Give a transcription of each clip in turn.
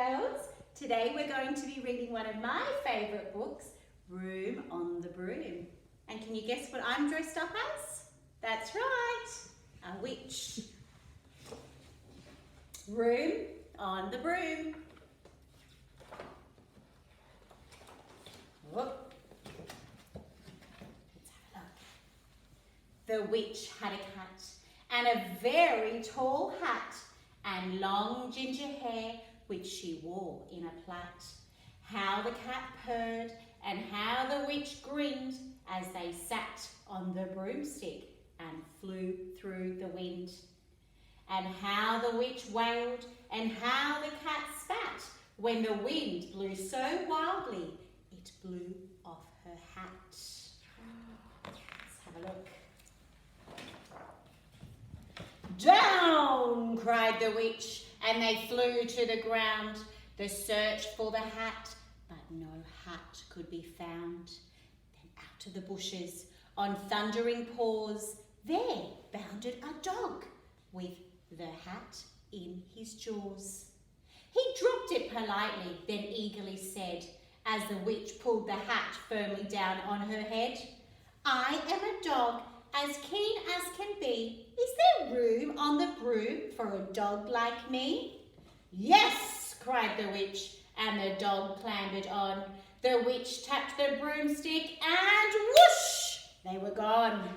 girls. Today we're going to be reading one of my favourite books, Room on the Broom. And can you guess what I'm dressed up as? That's right, a witch. Room on the Broom. Whoop. Let's have a look. The witch had a cat and a very tall hat and long ginger hair which she wore in a plait. How the cat purred and how the witch grinned as they sat on the broomstick and flew through the wind. And how the witch wailed and how the cat spat when the wind blew so wildly it blew off her hat. Let's have a look. Down, cried the witch, and they flew to the ground. They searched for the hat, but no hat could be found. Then out of the bushes, on thundering paws, there bounded a dog with the hat in his jaws. He dropped it politely, then eagerly said, as the witch pulled the hat firmly down on her head, I am a dog as keen as can be. Is there room on the broom for a dog like me? Yes, cried the witch, and the dog clambered on. The witch tapped the broomstick and whoosh, they were gone.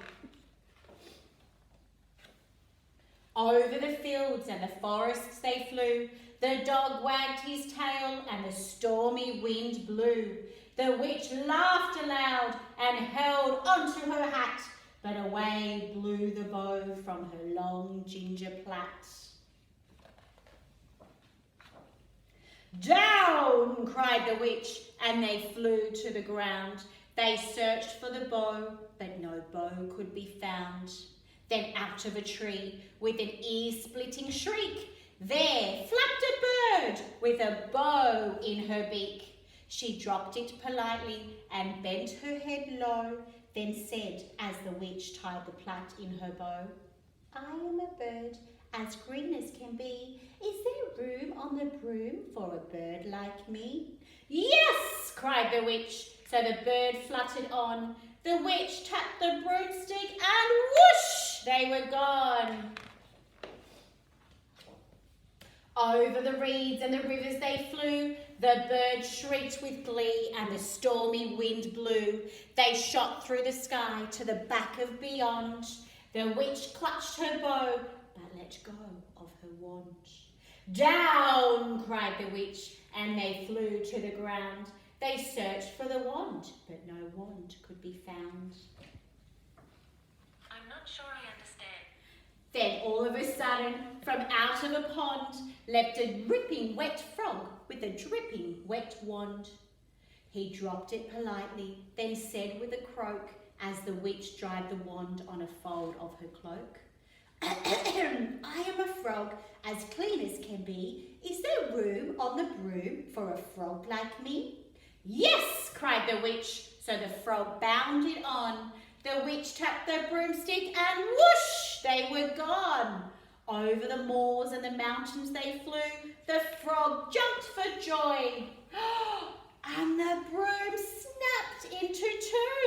Over the fields and the forests they flew. The dog wagged his tail and the stormy wind blew. The witch laughed aloud and held onto her hat, but away blew the bow from her long ginger plait. Down, cried the witch, and they flew to the ground. They searched for the bow, but no bow could be found. Then out of a tree, with an ear-splitting shriek, there flapped a bird with a bow in her beak. She dropped it politely and bent her head low, then said, as the witch tied the plait in her bow, I am a bird as green as can be. Is there room on the broom for a bird like me? Yes, cried the witch. So the bird fluttered on. The witch tapped the broomstick and whoosh, they were gone. Over the reeds and the rivers they flew. The bird shrieked with glee and the stormy wind blew. They shot through the sky to the back of beyond. The witch clutched her bow but let go of her wand. Down, cried the witch, and they flew to the ground. They searched for the wand, but no wand could be found. I'm not sure I understand. Then all of a sudden, from out of a pond, leapt a dripping wet frog with a dripping wet wand. He dropped it politely, then said with a croak, as the witch dried the wand on a fold of her cloak, I am a frog as clean as can be. Is there room on the broom for a frog like me? Yes, cried the witch, so the frog bounded on. The witch tapped the broomstick and whoosh, they were gone. Over the moors and the mountains they flew. The frog jumped for joy. And the broom snapped into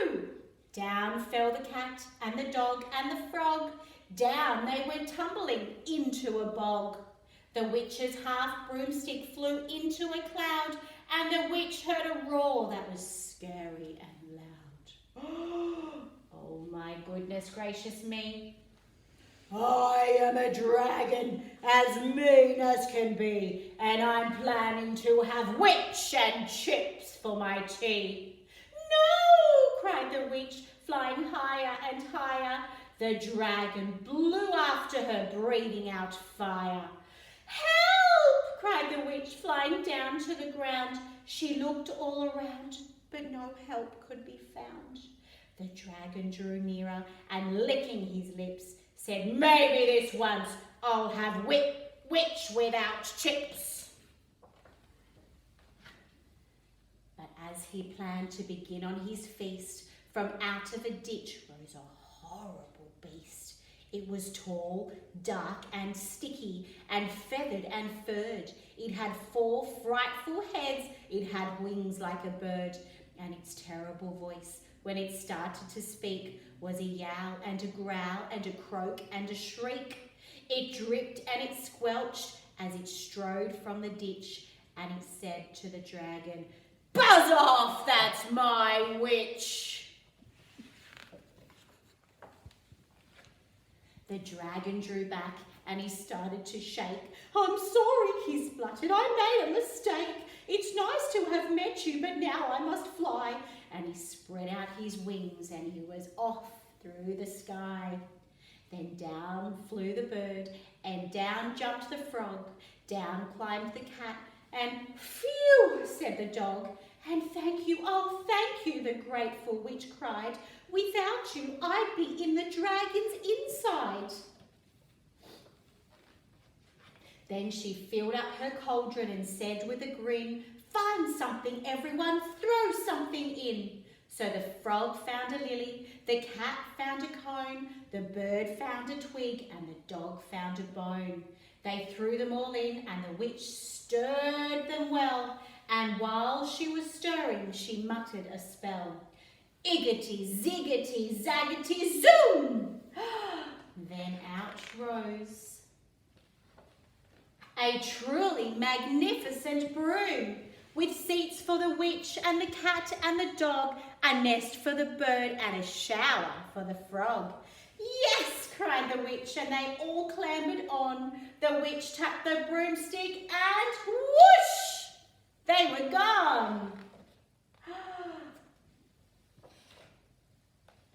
two. Down fell the cat and the dog and the frog. Down they went tumbling into a bog. The witch's half broomstick flew into a cloud, and the witch heard a roar that was scary and loud. Oh my goodness gracious me. I am a dragon as mean as can be, and I'm planning to have witch and chips for my tea. No, cried the witch, flying higher and higher. The dragon blew after her, breathing out fire. Help, cried the witch, flying down to the ground. She looked all around, but no help could be found. The dragon drew nearer and, licking his lips, said, maybe this once I'll have witch without chips. But as he planned to begin on his feast, from out of a ditch rose a horrible beast. It was tall, dark and sticky, and feathered and furred. It had 4 frightful heads. It had wings like a bird, and its terrible voice, when it started to speak, was a yowl and a growl and a croak and a shriek. It dripped and it squelched as it strode from the ditch, and it said to the dragon, "Buzz off, that's my witch." The dragon drew back and he started to shake. "I'm sorry," he spluttered. "I made a mistake. It's nice to have met you, but now I must fly." And he spread out his wings and he was off through the sky. Then down flew the bird, and down jumped the frog. Down climbed the cat, and "Phew," said the dog. "And thank you, oh thank you," the grateful witch cried. "Without you, I'd be in the dragon's inside." Then she filled up her cauldron and said with a grin, "Find something, everyone, throw something in." So the frog found a lily, the cat found a cone, the bird found a twig, and the dog found a bone. They threw them all in, and the witch stirred them well, and while she was stirring, she muttered a spell. "Iggity, ziggity, zaggity, zoom!" Then out rose a truly magnificent broom, with seats for the witch and the cat and the dog, a nest for the bird and a shower for the frog. "Yes," cried the witch, and they all clambered on. The witch tapped the broomstick and whoosh, they were gone.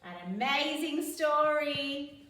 An amazing story.